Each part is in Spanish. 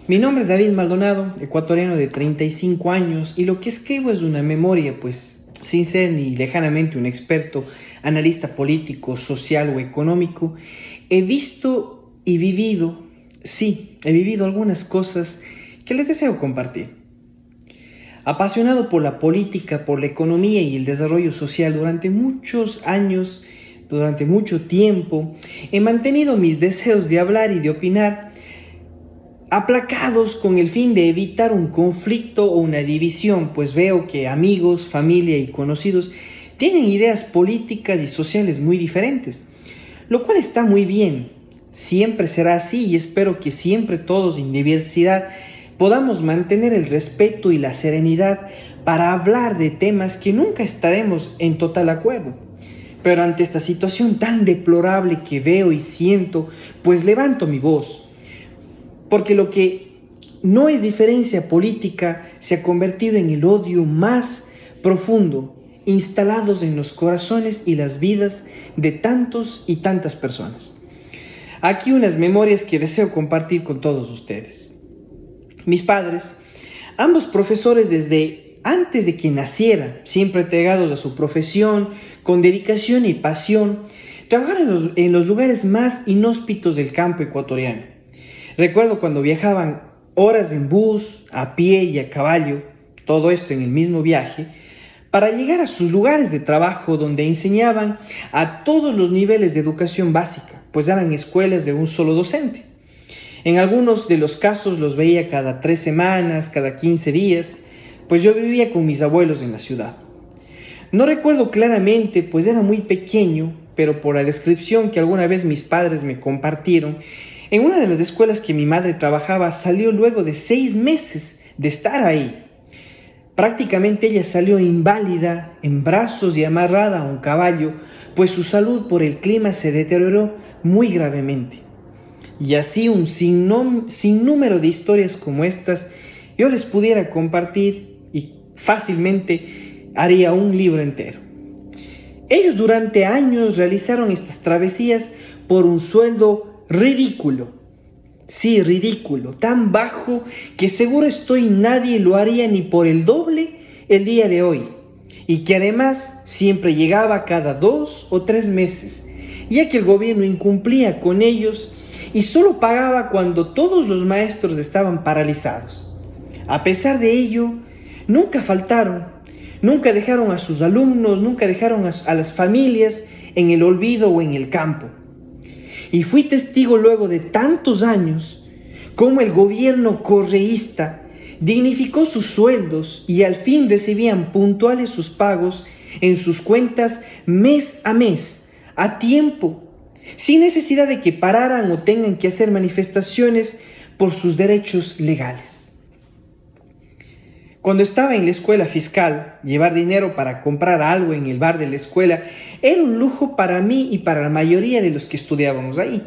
Mi nombre es David Maldonado, ecuatoriano de 35 años, y lo que escribo es una memoria, pues, sin ser ni lejanamente un experto, analista político, social o económico. He visto y vivido, sí, he vivido algunas cosas que les deseo compartir. Apasionado por la política, por la economía y el desarrollo social durante muchos años, durante mucho tiempo, he mantenido mis deseos de hablar y de opinar aplacados con el fin de evitar un conflicto o una división, pues veo que amigos, familia y conocidos tienen ideas políticas y sociales muy diferentes, lo cual está muy bien. Siempre será así y espero que siempre todos en diversidad podamos mantener el respeto y la serenidad para hablar de temas que nunca estaremos en total acuerdo. Pero ante esta situación tan deplorable que veo y siento, pues levanto mi voz. Porque lo que no es diferencia política se ha convertido en el odio más profundo, instalados en los corazones y las vidas de tantos y tantas personas. Aquí unas memorias que deseo compartir con todos ustedes. Mis padres, ambos profesores desde antes de que naciera, siempre entregados a su profesión, con dedicación y pasión, trabajaron en los lugares más inhóspitos del campo ecuatoriano. Recuerdo cuando viajaban horas en bus, a pie y a caballo, todo esto en el mismo viaje, para llegar a sus lugares de trabajo donde enseñaban a todos los niveles de educación básica, pues eran escuelas de un solo docente. En algunos de los casos los veía cada 3 semanas, cada 15 días, pues yo vivía con mis abuelos en la ciudad. No recuerdo claramente, pues era muy pequeño, pero por la descripción que alguna vez mis padres me compartieron, en una de las escuelas que mi madre trabajaba salió luego de 6 meses de estar ahí. Prácticamente ella salió inválida, en brazos y amarrada a un caballo, pues su salud por el clima se deterioró muy gravemente. Y así un sinnúmero de historias como estas yo les pudiera compartir y fácilmente haría un libro entero. Ellos durante años realizaron estas travesías por un sueldo ridículo. Sí, ridículo, tan bajo que seguro estoy nadie lo haría ni por el doble el día de hoy. Y que además siempre llegaba cada 2 o 3 meses, ya que el gobierno incumplía con ellos y solo pagaba cuando todos los maestros estaban paralizados. A pesar de ello, nunca faltaron, nunca dejaron a sus alumnos, nunca dejaron a las familias en el olvido o en el campo. Y fui testigo luego de tantos años cómo el gobierno correísta dignificó sus sueldos y al fin recibían puntuales sus pagos en sus cuentas mes a mes, a tiempo, sin necesidad de que pararan o tengan que hacer manifestaciones por sus derechos legales. Cuando estaba en la escuela fiscal, llevar dinero para comprar algo en el bar de la escuela era un lujo para mí y para la mayoría de los que estudiábamos ahí.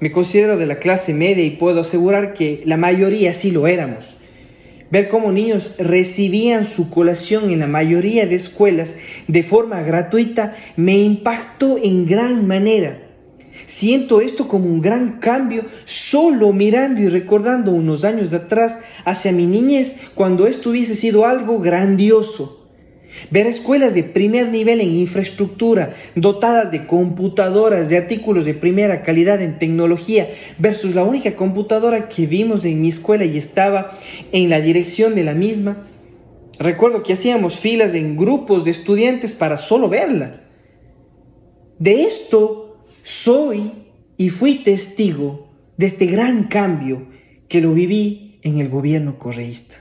Me considero de la clase media y puedo asegurar que la mayoría sí lo éramos. Ver cómo niños recibían su colación en la mayoría de escuelas de forma gratuita me impactó en gran manera. Siento esto como un gran cambio solo mirando y recordando unos años atrás hacia mi niñez, cuando esto hubiese sido algo grandioso. Ver escuelas de primer nivel en infraestructura, dotadas de computadoras, de artículos de primera calidad en tecnología, versus la única computadora que vimos en mi escuela y estaba en la dirección de la misma. Recuerdo que hacíamos filas en grupos de estudiantes para solo verla. De esto soy y fui testigo de este gran cambio que lo viví en el gobierno correísta.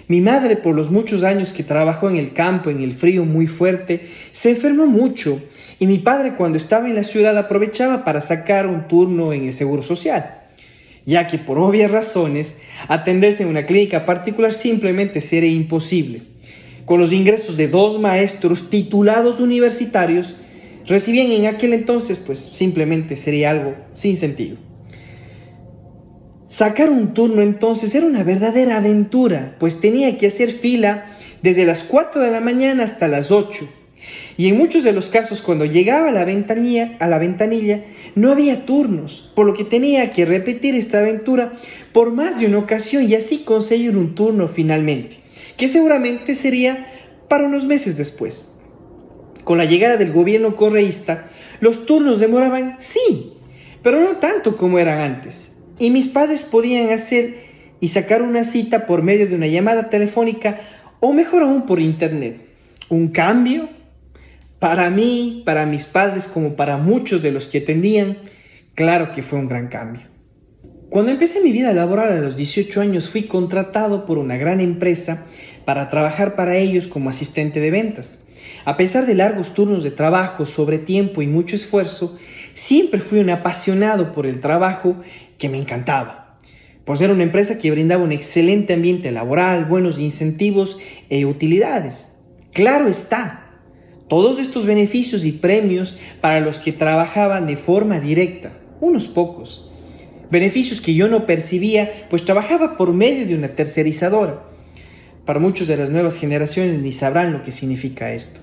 Mi madre, por los muchos años que trabajó en el campo, en el frío muy fuerte, se enfermó mucho y mi padre, cuando estaba en la ciudad, aprovechaba para sacar un turno en el Seguro Social, ya que por obvias razones atenderse en una clínica particular simplemente sería imposible. Con los ingresos de 2 maestros titulados universitarios, recibían en aquel entonces, pues simplemente sería algo sin sentido. Sacar un turno entonces era una verdadera aventura, pues tenía que hacer fila desde las 4 de la mañana hasta las 8. Y en muchos de los casos, cuando llegaba a la ventanilla, no había turnos, por lo que tenía que repetir esta aventura por más de una ocasión y así conseguir un turno finalmente, que seguramente sería para unos meses después. Con la llegada del gobierno correísta, los turnos demoraban, sí, pero no tanto como eran antes. Y mis padres podían hacer y sacar una cita por medio de una llamada telefónica o mejor aún por internet. ¿Un cambio? Para mí, para mis padres, como para muchos de los que atendían, claro que fue un gran cambio. Cuando empecé mi vida laboral a los 18 años, fui contratado por una gran empresa para trabajar para ellos como asistente de ventas. A pesar de largos turnos de trabajo, sobre tiempo y mucho esfuerzo, siempre fui un apasionado por el trabajo que me encantaba. Pues era una empresa que brindaba un excelente ambiente laboral, buenos incentivos e utilidades. Claro está, todos estos beneficios y premios para los que trabajaban de forma directa, unos pocos. Beneficios que yo no percibía, pues trabajaba por medio de una tercerizadora. Para muchos de las nuevas generaciones ni sabrán lo que significa esto.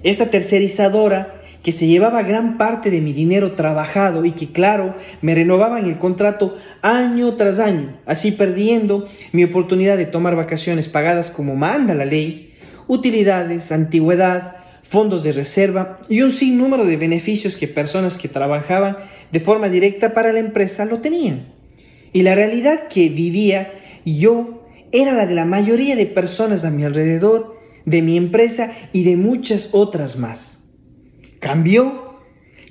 Esta tercerizadora que se llevaba gran parte de mi dinero trabajado y que, claro, me renovaban el contrato año tras año, así perdiendo mi oportunidad de tomar vacaciones pagadas como manda la ley, utilidades, antigüedad, fondos de reserva y un sinnúmero de beneficios que personas que trabajaban de forma directa para la empresa lo tenían. Y la realidad que vivía yo era la de la mayoría de personas a mi alrededor, de mi empresa y de muchas otras más. ¿Cambió?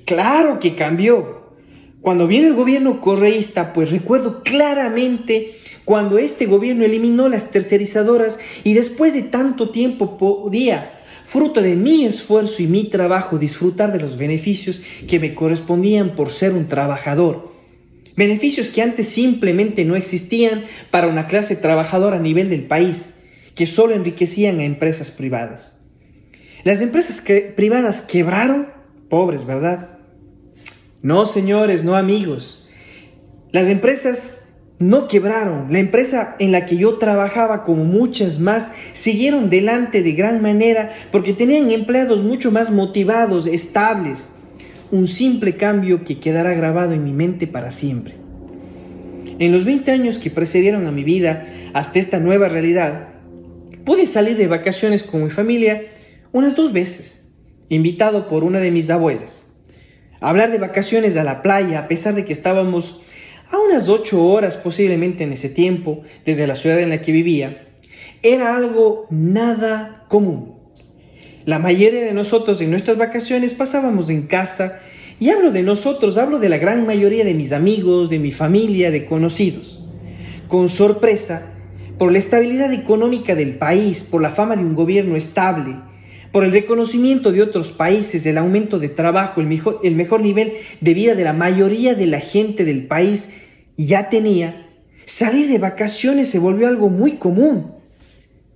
¡Claro que cambió! Cuando vino el gobierno correísta, pues recuerdo claramente cuando este gobierno eliminó las tercerizadoras y después de tanto tiempo podía, fruto de mi esfuerzo y mi trabajo, disfrutar de los beneficios que me correspondían por ser un trabajador. Beneficios que antes simplemente no existían para una clase trabajadora a nivel del país, que solo enriquecían a empresas privadas. ¿Las empresas privadas quebraron? Pobres, ¿verdad? No, señores, no, amigos. Las empresas no quebraron. La empresa en la que yo trabajaba, como muchas más, siguieron delante de gran manera porque tenían empleados mucho más motivados, estables. Un simple cambio que quedará grabado en mi mente para siempre. En los 20 años que precedieron a mi vida hasta esta nueva realidad, pude salir de vacaciones con mi familia unas 2 veces, invitado por una de mis abuelas. Hablar de vacaciones a la playa, a pesar de que estábamos a unas 8 horas posiblemente en ese tiempo, desde la ciudad en la que vivía, era algo nada común. La mayoría de nosotros en nuestras vacaciones pasábamos en casa, y hablo de nosotros, hablo de la gran mayoría de mis amigos, de mi familia, de conocidos. Con sorpresa, por la estabilidad económica del país, por la fama de un gobierno estable, por el reconocimiento de otros países, el aumento de trabajo, el mejor nivel de vida de la mayoría de la gente del país ya tenía, salir de vacaciones se volvió algo muy común.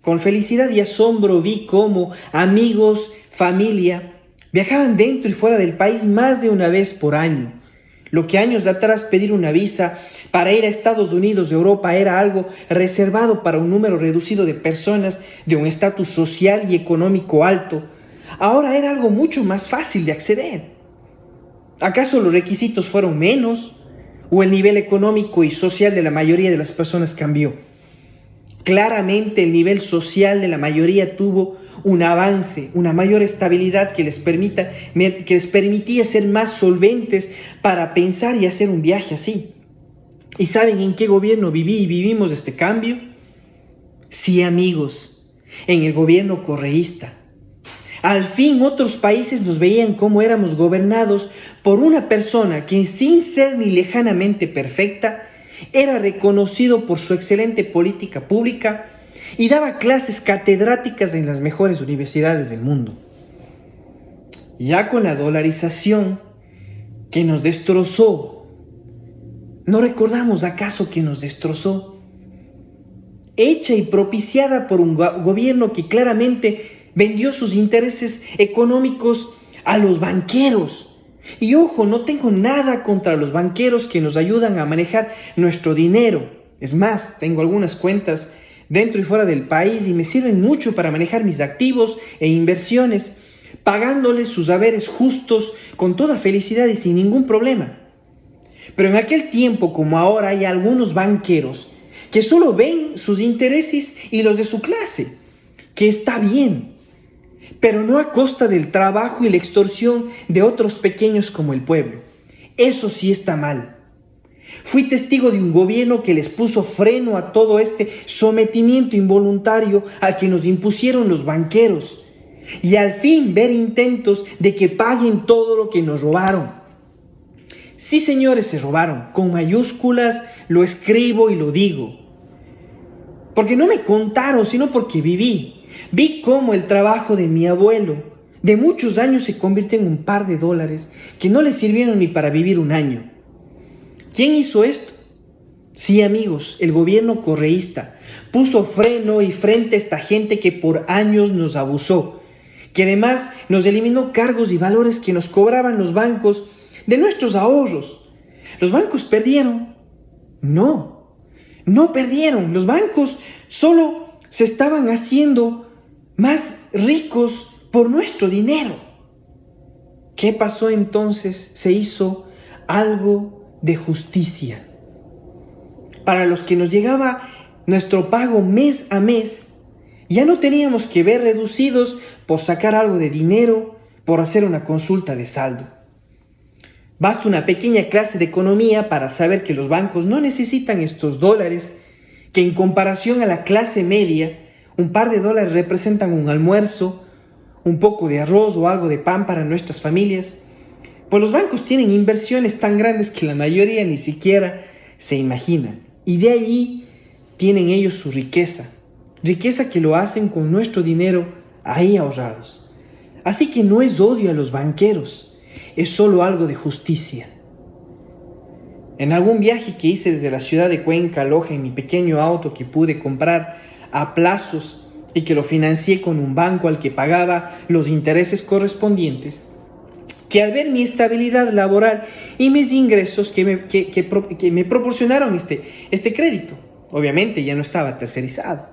Con felicidad y asombro vi cómo amigos, familia, viajaban dentro y fuera del país más de una vez por año. Lo que años atrás pedir una visa para ir a Estados Unidos o Europa era algo reservado para un número reducido de personas de un estatus social y económico alto, ahora era algo mucho más fácil de acceder. ¿Acaso los requisitos fueron menos? ¿O el nivel económico y social de la mayoría de las personas cambió? Claramente el nivel social de la mayoría tuvo un avance, una mayor estabilidad que les permitía ser más solventes para pensar y hacer un viaje así. ¿Y saben en qué gobierno viví y vivimos este cambio? Sí, amigos, en el gobierno correísta. Al fin otros países nos veían como éramos gobernados por una persona que, sin ser ni lejanamente perfecta, era reconocido por su excelente política pública y daba clases catedráticas en las mejores universidades del mundo. Ya con la dolarización que nos destrozó, ¿no recordamos acaso que nos destrozó? Hecha y propiciada por un gobierno que claramente vendió sus intereses económicos a los banqueros. Y ojo, no tengo nada contra los banqueros que nos ayudan a manejar nuestro dinero. Es más, tengo algunas cuentas dentro y fuera del país y me sirven mucho para manejar mis activos e inversiones. pagándoles sus haberes justos con toda felicidad y sin ningún problema. Pero en aquel tiempo, como ahora, hay algunos banqueros que solo ven sus intereses y los de su clase, que está bien, pero no a costa del trabajo y la extorsión de otros pequeños como el pueblo. Eso sí está mal. Fui testigo de un gobierno que les puso freno a todo este sometimiento involuntario al que nos impusieron los banqueros, y al fin ver intentos de que paguen todo lo que nos robaron. Sí, señores, se robaron, con mayúsculas lo escribo y lo digo. Porque no me contaron, sino porque viví. Vi cómo el trabajo de mi abuelo, de muchos años, se convirtió en un par de dólares que no le sirvieron ni para vivir un año. ¿Quién hizo esto? Sí, amigos, el gobierno correísta puso freno y frente a esta gente que por años nos abusó, que además nos eliminó cargos y valores que nos cobraban los bancos de nuestros ahorros. ¿Los bancos perdieron? No perdieron. Los bancos solo se estaban haciendo más ricos por nuestro dinero. ¿Qué pasó entonces? Se hizo algo de justicia. Para los que nos llegaba nuestro pago mes a mes, ya no teníamos que ver reducidos por sacar algo de dinero, por hacer una consulta de saldo. Basta una pequeña clase de economía para saber que los bancos no necesitan estos dólares, que en comparación a la clase media, un par de dólares representan un almuerzo, un poco de arroz o algo de pan para nuestras familias. Pues los bancos tienen inversiones tan grandes que la mayoría ni siquiera se imaginan. Y de allí tienen ellos su riqueza que lo hacen con nuestro dinero ahí ahorrados. Así que no es odio a los banqueros, es solo algo de justicia. En algún viaje que hice desde la ciudad de Cuenca a Loja en mi pequeño auto que pude comprar a plazos y que lo financié con un banco al que pagaba los intereses correspondientes, que al ver mi estabilidad laboral y mis ingresos que me proporcionaron este crédito, obviamente ya no estaba tercerizado.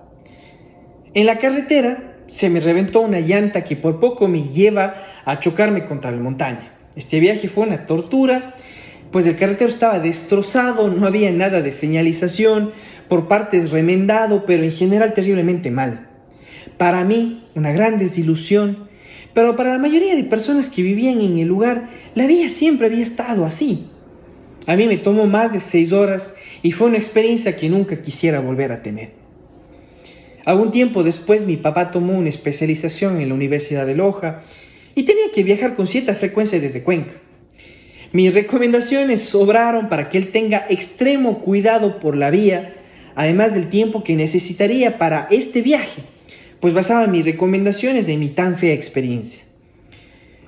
En la carretera se me reventó una llanta que por poco me lleva a chocarme contra la montaña. Este viaje fue una tortura, pues el carretero estaba destrozado, no había nada de señalización, por partes remendado, pero en general terriblemente mal. Para mí, una gran desilusión, pero para la mayoría de personas que vivían en el lugar, la vía siempre había estado así. A mí me tomó más de 6 horas y fue una experiencia que nunca quisiera volver a tener. Algún tiempo después, mi papá tomó una especialización en la Universidad de Loja y tenía que viajar con cierta frecuencia desde Cuenca. Mis recomendaciones sobraron para que él tenga extremo cuidado por la vía, además del tiempo que necesitaría para este viaje, pues basaba mis recomendaciones en mi tan fea experiencia.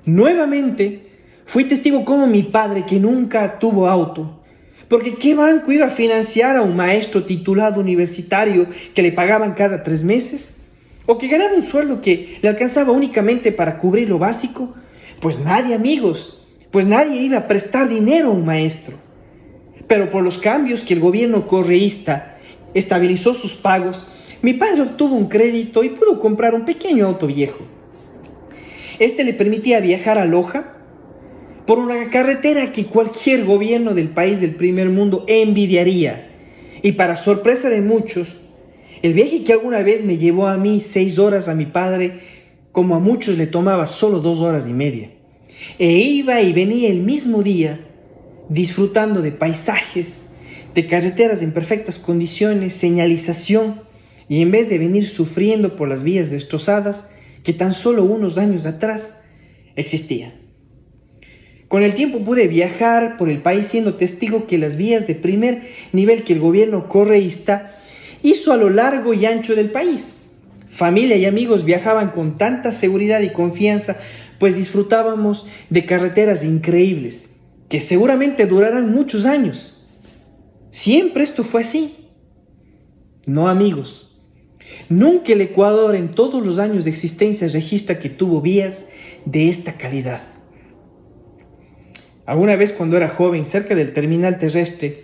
Nuevamente, fui testigo como mi padre, que nunca tuvo auto, porque ¿qué banco iba a financiar a un maestro titulado universitario que le pagaban cada 3 meses? ¿O que ganaba un sueldo que le alcanzaba únicamente para cubrir lo básico? Pues nadie, amigos, pues nadie iba a prestar dinero a un maestro. Pero por los cambios que el gobierno correísta estabilizó sus pagos, mi padre obtuvo un crédito y pudo comprar un pequeño auto viejo. Este le permitía viajar a Loja por una carretera que cualquier gobierno del país del primer mundo envidiaría. Y para sorpresa de muchos, el viaje que alguna vez me llevó a mí 6 horas, a mi padre, como a muchos le tomaba solo 2 horas y media. E iba y venía el mismo día, disfrutando de paisajes, de carreteras en perfectas condiciones, señalización, y en vez de venir sufriendo por las vías destrozadas que tan solo unos años atrás existían. Con el tiempo pude viajar por el país siendo testigo que las vías de primer nivel que el gobierno correísta hizo a lo largo y ancho del país. Familia y amigos viajaban con tanta seguridad y confianza, pues disfrutábamos de carreteras increíbles, que seguramente durarán muchos años. ¿Siempre esto fue así? No, amigos. Nunca el Ecuador en todos los años de existencia registra que tuvo vías de esta calidad. Alguna vez cuando era joven, cerca del terminal terrestre,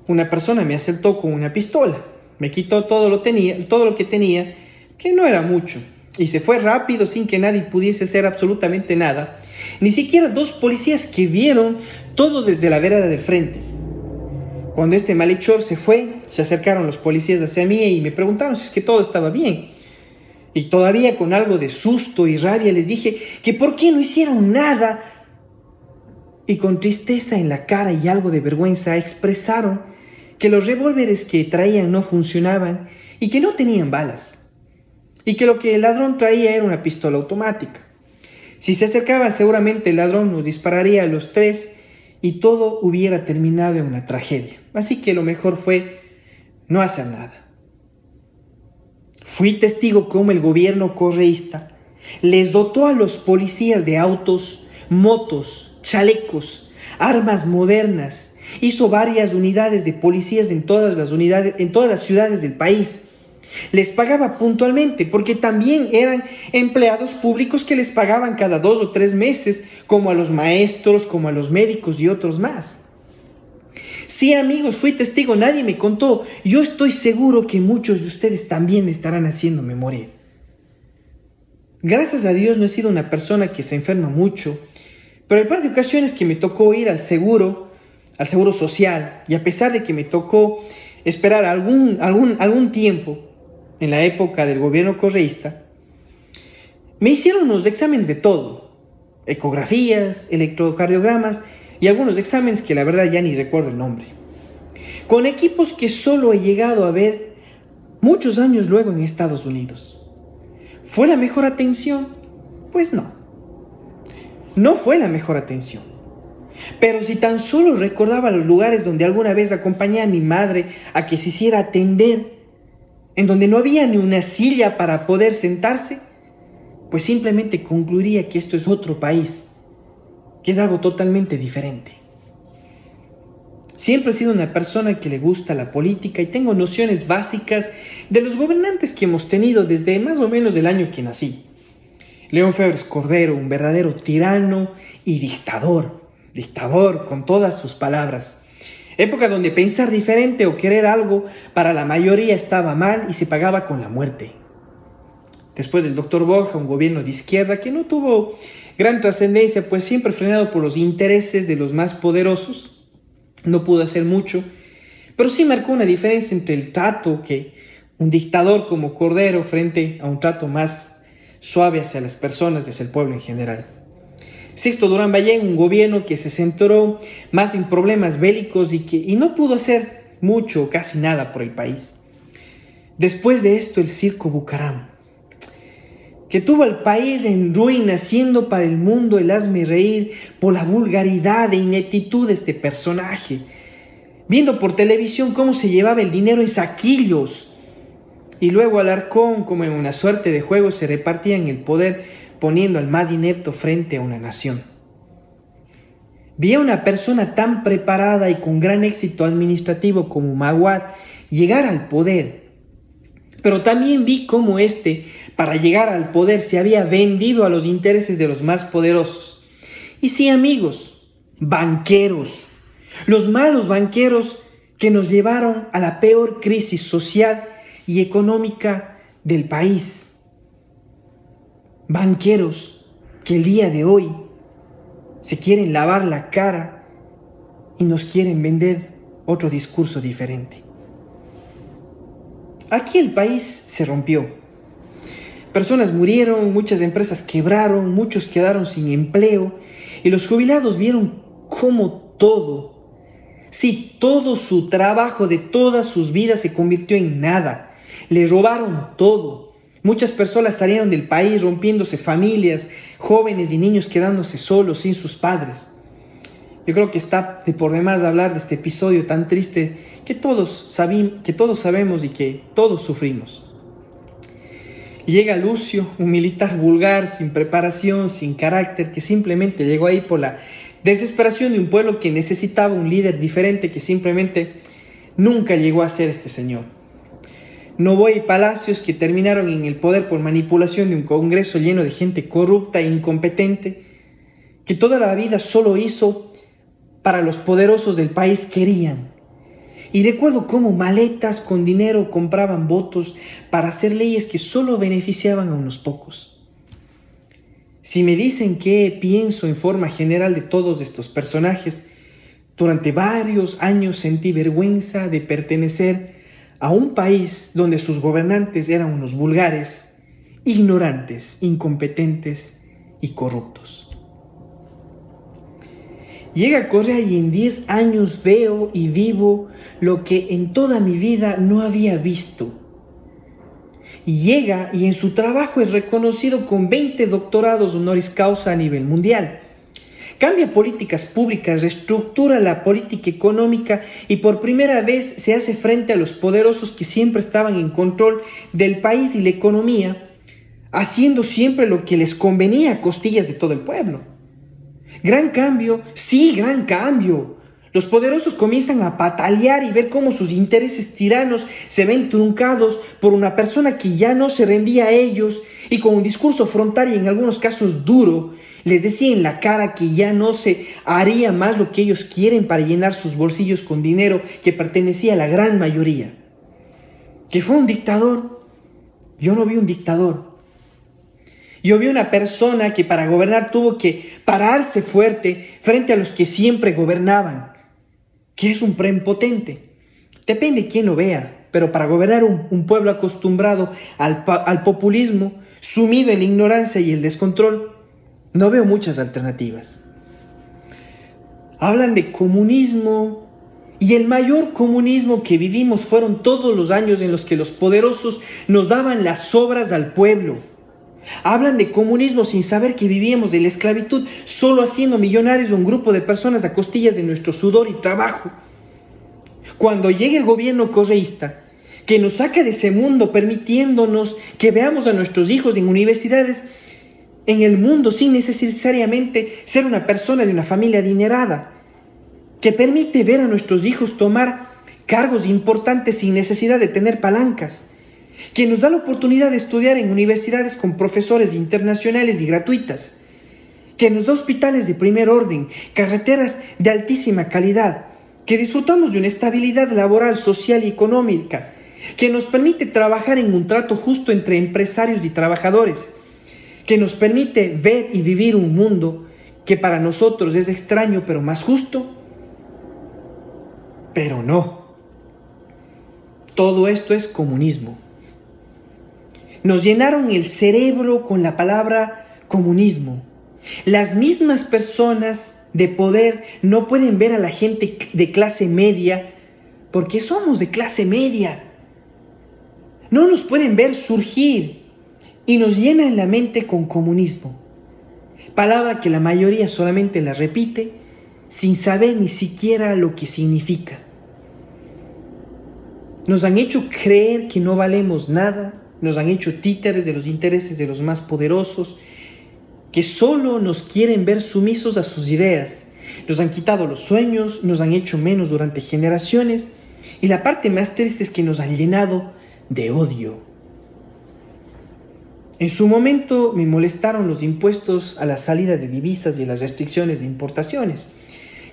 una persona me asaltó con una pistola. Me quitó todo lo que tenía, que no era mucho, y se fue rápido sin que nadie pudiese hacer absolutamente nada. Ni siquiera dos policías que vieron todo desde la vereda del frente. Cuando este malhechor se fue, se acercaron los policías hacia mí y me preguntaron si es que todo estaba bien. Y todavía con algo de susto y rabia les dije que por qué no hicieron nada. Y con tristeza en la cara y algo de vergüenza expresaron que los revólveres que traían no funcionaban y que no tenían balas. Y que lo que el ladrón traía era una pistola automática. Si se acercaba, seguramente el ladrón nos dispararía a los tres y todo hubiera terminado en una tragedia. Así que lo mejor fue no hacer nada. Fui testigo cómo el gobierno correísta les dotó a los policías de autos, motos, chalecos, armas modernas. Hizo varias unidades de policías en todas las ciudades del país. Les pagaba puntualmente porque también eran empleados públicos que les pagaban cada 2 o 3 meses, como a los maestros, como a los médicos y otros más. Sí, amigos, fui testigo, nadie me contó. Yo estoy seguro que muchos de ustedes también estarán haciendo memoria. Gracias a Dios no he sido una persona que se enferma mucho, pero el par de ocasiones que me tocó ir al seguro social, y a pesar de que me tocó esperar algún tiempo en la época del gobierno correísta, me hicieron unos exámenes de todo, ecografías, electrocardiogramas y algunos exámenes que la verdad ya ni recuerdo el nombre, con equipos que solo he llegado a ver muchos años luego en Estados Unidos. ¿Fue la mejor atención? Pues no fue la mejor atención. Pero si tan solo recordaba los lugares donde alguna vez acompañé a mi madre a que se hiciera atender, en donde no había ni una silla para poder sentarse, pues simplemente concluiría que esto es otro país, que es algo totalmente diferente. Siempre he sido una persona que le gusta la política y tengo nociones básicas de los gobernantes que hemos tenido desde más o menos del año que nací. León Febres Cordero, un verdadero tirano y dictador con todas sus palabras. Época donde pensar diferente o querer algo para la mayoría estaba mal y se pagaba con la muerte. Después del Dr. Borja, un gobierno de izquierda que no tuvo gran trascendencia, pues siempre frenado por los intereses de los más poderosos. No pudo hacer mucho, pero sí marcó una diferencia entre el trato que un dictador como Cordero frente a un trato más suave hacia las personas, hacia el pueblo en general. Sixto Durán Ballén, un gobierno que se centró más en problemas bélicos y no pudo hacer mucho o casi nada por el país. Después de esto, el circo Bucaram, que tuvo al país en ruinas, siendo para el mundo el hazme reír por la vulgaridad e ineptitud de este personaje, viendo por televisión cómo se llevaba el dinero en saquillos, y luego Alarcón, como en una suerte de juego, se repartían el poder poniendo al más inepto frente a una nación. Vi a una persona tan preparada y con gran éxito administrativo como Maguad llegar al poder, pero también vi cómo para llegar al poder, se había vendido a los intereses de los más poderosos. Y sí, amigos, banqueros, los malos banqueros que nos llevaron a la peor crisis social y económica del país. Banqueros que el día de hoy se quieren lavar la cara y nos quieren vender otro discurso diferente. Aquí el país se rompió. Personas murieron, muchas empresas quebraron, muchos quedaron sin empleo y los jubilados vieron cómo todo su trabajo de todas sus vidas se convirtió en nada. Le robaron todo. Muchas personas salieron del país rompiéndose familias, jóvenes y niños quedándose solos sin sus padres. Yo creo que está de por demás hablar de este episodio tan triste que todos sabemos y que todos sufrimos. Y llega Lucio, un militar vulgar, sin preparación, sin carácter, que simplemente llegó ahí por la desesperación de un pueblo que necesitaba un líder diferente, que simplemente nunca llegó a ser este señor. Novoa y Palacios, que terminaron en el poder por manipulación de un Congreso lleno de gente corrupta e incompetente, que toda la vida solo hizo para los poderosos del país querían. Y recuerdo cómo maletas con dinero compraban votos para hacer leyes que solo beneficiaban a unos pocos. Si me dicen qué pienso en forma general de todos estos personajes, durante varios años sentí vergüenza de pertenecer a un país donde sus gobernantes eran unos vulgares, ignorantes, incompetentes y corruptos. Llega Correa y en 10 años veo y vivo lo que en toda mi vida no había visto. Y llega y en su trabajo es reconocido con 20 doctorados honoris causa a nivel mundial. Cambia políticas públicas, reestructura la política económica y por primera vez se hace frente a los poderosos que siempre estaban en control del país y la economía, haciendo siempre lo que les convenía a costillas de todo el pueblo. Gran cambio, sí, gran cambio. Los poderosos comienzan a patalear y ver cómo sus intereses tiranos se ven truncados por una persona que ya no se rendía a ellos y con un discurso frontal y en algunos casos duro, les decía en la cara que ya no se haría más lo que ellos quieren para llenar sus bolsillos con dinero que pertenecía a la gran mayoría. ¿Que fue un dictador? Yo no vi un dictador. Yo vi una persona que para gobernar tuvo que pararse fuerte frente a los que siempre gobernaban. ¿Qué es un prepotente? Depende de quién lo vea, pero para gobernar un pueblo acostumbrado al populismo, sumido en la ignorancia y el descontrol, no veo muchas alternativas. Hablan de comunismo y el mayor comunismo que vivimos fueron todos los años en los que los poderosos nos daban las sobras al pueblo. Hablan de comunismo sin saber que vivíamos de la esclavitud, solo haciendo millonarios a un grupo de personas a costillas de nuestro sudor y trabajo. Cuando llegue el gobierno correísta, que nos saque de ese mundo permitiéndonos que veamos a nuestros hijos en universidades en el mundo sin necesariamente ser una persona de una familia adinerada, que permite ver a nuestros hijos tomar cargos importantes sin necesidad de tener palancas, que nos da la oportunidad de estudiar en universidades con profesores internacionales y gratuitas, que nos da hospitales de primer orden, carreteras de altísima calidad, que disfrutamos de una estabilidad laboral, social y económica, que nos permite trabajar en un trato justo entre empresarios y trabajadores, que nos permite ver y vivir un mundo que para nosotros es extraño pero más justo. Pero no. Todo esto es comunismo. Nos llenaron el cerebro con la palabra comunismo. Las mismas personas de poder no pueden ver a la gente de clase media porque somos de clase media. No nos pueden ver surgir y nos llenan la mente con comunismo. Palabra que la mayoría solamente la repite sin saber ni siquiera lo que significa. Nos han hecho creer que no valemos nada. Nos han hecho títeres de los intereses de los más poderosos, que solo nos quieren ver sumisos a sus ideas. Nos han quitado los sueños, nos han hecho menos durante generaciones, y la parte más triste es que nos han llenado de odio. En su momento me molestaron los impuestos a la salida de divisas y las restricciones de importaciones.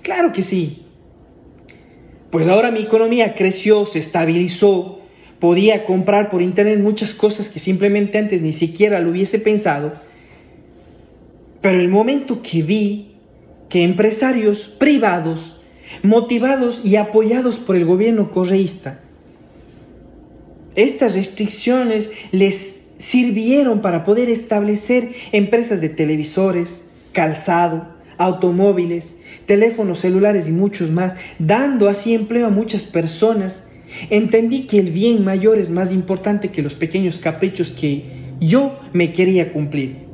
Claro que sí. Pues ahora mi economía creció, se estabilizó. Podía comprar por internet muchas cosas que simplemente antes ni siquiera lo hubiese pensado. Pero el momento que vi que empresarios privados, motivados y apoyados por el gobierno correísta, estas restricciones les sirvieron para poder establecer empresas de televisores, calzado, automóviles, teléfonos celulares y muchos más, dando así empleo a muchas personas. Entendí que el bien mayor es más importante que los pequeños caprichos que yo me quería cumplir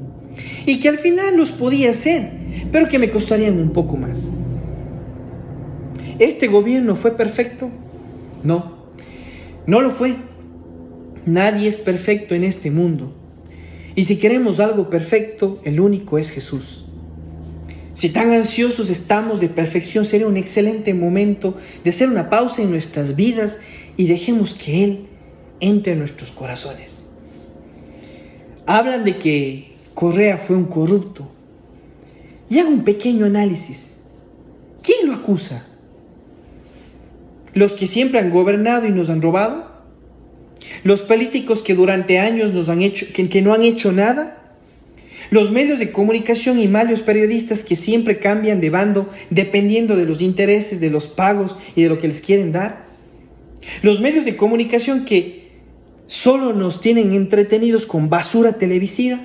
y que al final los podía hacer, pero que me costarían un poco más. ¿Este gobierno fue perfecto? No, no lo fue. Nadie es perfecto en este mundo. Y si queremos algo perfecto, el único es Jesús. Si tan ansiosos estamos de perfección, sería un excelente momento de hacer una pausa en nuestras vidas y dejemos que Él entre en nuestros corazones. Hablan de que Correa fue un corrupto. Y hago un pequeño análisis. ¿Quién lo acusa? ¿Los que siempre han gobernado y nos han robado? ¿Los políticos que durante años nos han hecho, que no han hecho nada? ¿Los medios de comunicación y malos periodistas que siempre cambian de bando dependiendo de los intereses, de los pagos y de lo que les quieren dar? ¿Los medios de comunicación que solo nos tienen entretenidos con basura televisiva?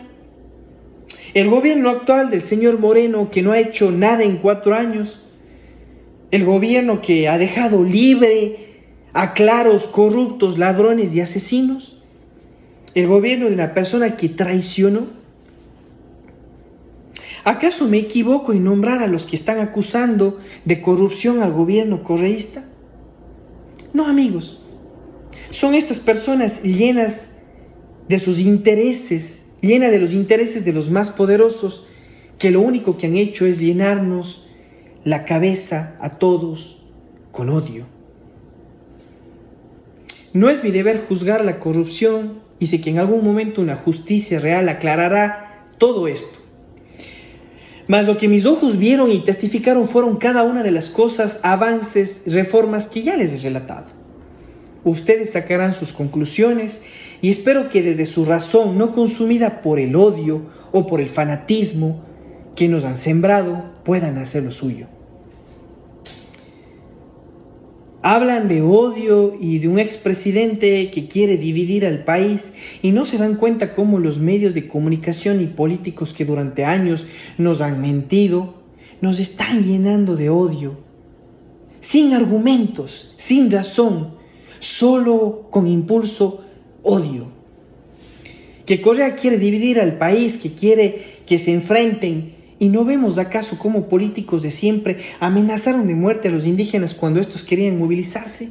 ¿El gobierno actual del señor Moreno, que no ha hecho nada en 4 años? ¿El gobierno que ha dejado libre a claros, corruptos, ladrones y asesinos? ¿El gobierno de una persona que traicionó? ¿Acaso me equivoco en nombrar a los que están acusando de corrupción al gobierno correísta? No, amigos. Son estas personas llenas de sus intereses, llenas de los intereses de los más poderosos, que lo único que han hecho es llenarnos la cabeza a todos con odio. No es mi deber juzgar la corrupción y sé que en algún momento una justicia real aclarará todo esto. Mas lo que mis ojos vieron y testificaron fueron cada una de las cosas, avances, reformas que ya les he relatado. Ustedes sacarán sus conclusiones y espero que desde su razón, no consumida por el odio o por el fanatismo que nos han sembrado, puedan hacer lo suyo. Hablan de odio y de un expresidente que quiere dividir al país y no se dan cuenta cómo los medios de comunicación y políticos que durante años nos han mentido, nos están llenando de odio, sin argumentos, sin razón, solo con impulso odio. Que Correa quiere dividir al país, que quiere que se enfrenten. ¿Y no vemos acaso cómo políticos de siempre amenazaron de muerte a los indígenas cuando estos querían movilizarse?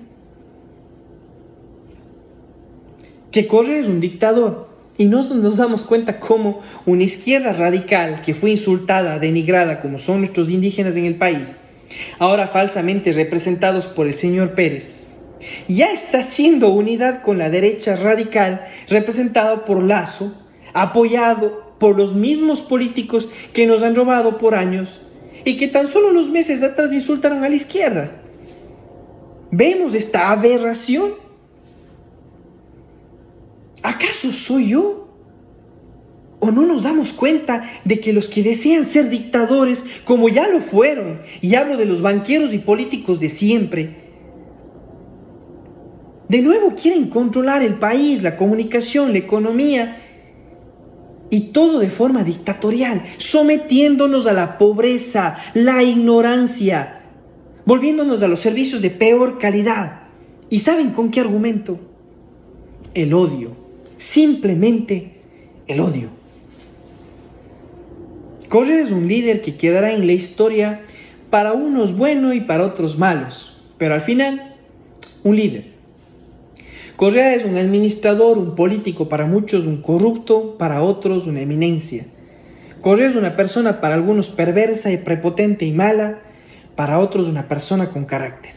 Que Correa es un dictador y no nos damos cuenta cómo una izquierda radical que fue insultada, denigrada como son nuestros indígenas en el país, ahora falsamente representados por el señor Pérez, ya está haciendo unidad con la derecha radical representada por Lasso, apoyado por los mismos políticos que nos han robado por años y que tan solo unos meses atrás insultaron a la izquierda. ¿Vemos esta aberración? ¿Acaso soy yo? ¿O no nos damos cuenta de que los que desean ser dictadores, como ya lo fueron, y hablo de los banqueros y políticos de siempre, de nuevo quieren controlar el país, la comunicación, la economía, y todo de forma dictatorial, sometiéndonos a la pobreza, la ignorancia, volviéndonos a los servicios de peor calidad? ¿Y saben con qué argumento? El odio, simplemente el odio. Correa es un líder que quedará en la historia para unos buenos y para otros malos, pero al final, un líder. Correa es un administrador, un político, para muchos un corrupto, para otros una eminencia. Correa es una persona para algunos perversa y prepotente y mala, para otros una persona con carácter.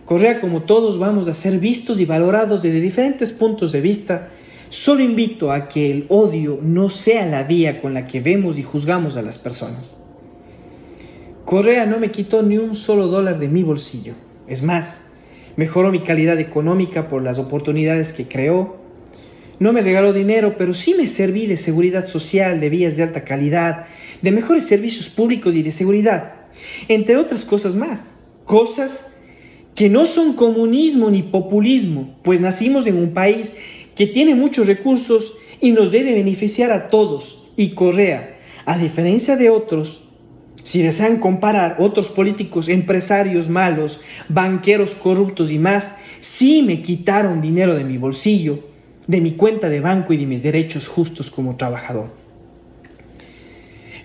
Correa, como todos, vamos a ser vistos y valorados desde diferentes puntos de vista. Solo invito a que el odio no sea la vía con la que vemos y juzgamos a las personas. Correa no me quitó ni un solo dólar de mi bolsillo. Es más, mejoró mi calidad económica por las oportunidades que creó. No me regaló dinero, pero sí me serví de seguridad social, de vías de alta calidad, de mejores servicios públicos y de seguridad, entre otras cosas más. Cosas que no son comunismo ni populismo, pues nacimos en un país que tiene muchos recursos y nos debe beneficiar a todos. Y Correa, a diferencia de otros, si desean comparar otros políticos, empresarios malos, banqueros corruptos y más, sí me quitaron dinero de mi bolsillo, de mi cuenta de banco y de mis derechos justos como trabajador.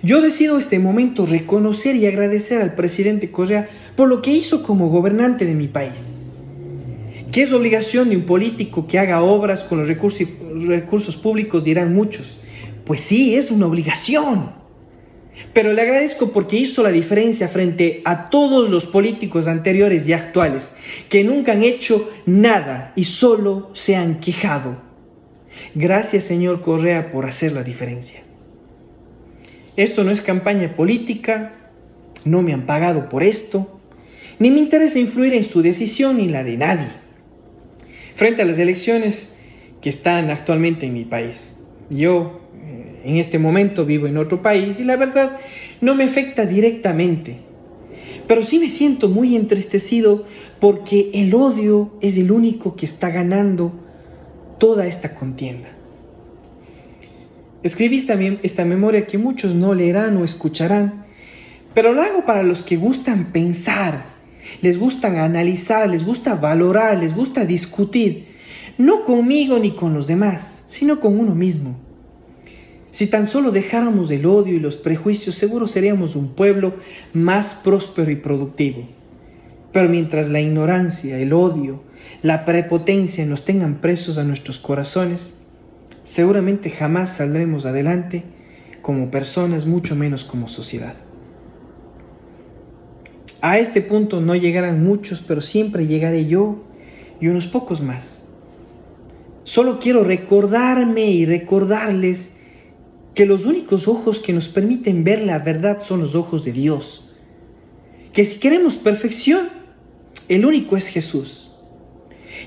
Yo decido este momento reconocer y agradecer al presidente Correa por lo que hizo como gobernante de mi país. ¿Qué es obligación de un político que haga obras con los recursos públicos? Dirán muchos. Pues sí, es una obligación. Pero le agradezco porque hizo la diferencia frente a todos los políticos anteriores y actuales que nunca han hecho nada y solo se han quejado. Gracias, señor Correa, por hacer la diferencia. Esto no es campaña política, no me han pagado por esto. ni me interesa influir en su decisión ni la de nadie. Frente a las elecciones que están actualmente en mi país, yo en este momento vivo en otro país y la verdad no me afecta directamente, pero sí me siento muy entristecido porque el odio es el único que está ganando toda esta contienda. Escribí también esta memoria que muchos no leerán o escucharán, pero lo hago para los que gustan pensar, les gustan analizar, les gusta valorar, les gusta discutir, no conmigo ni con los demás, sino con uno mismo. Si tan solo dejáramos el odio y los prejuicios, seguro seríamos un pueblo más próspero y productivo. Pero mientras la ignorancia, el odio, la prepotencia nos tengan presos a nuestros corazones, seguramente jamás saldremos adelante como personas, mucho menos como sociedad. A este punto no llegarán muchos, pero siempre llegaré yo y unos pocos más. Solo quiero recordarme y recordarles que los únicos ojos que nos permiten ver la verdad son los ojos de Dios. Que si queremos perfección, el único es Jesús.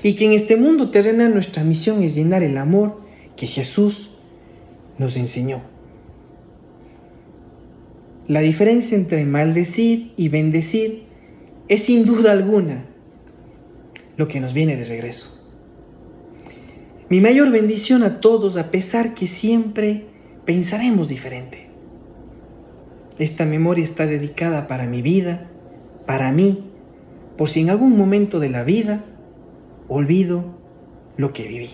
Y que en este mundo terrenal nuestra misión es llenar el amor que Jesús nos enseñó. La diferencia entre maldecir y bendecir es sin duda alguna lo que nos viene de regreso. Mi mayor bendición a todos, a pesar que siempre pensaremos diferente. Esta memoria está dedicada para mi vida, para mí, por si en algún momento de la vida olvido lo que viví.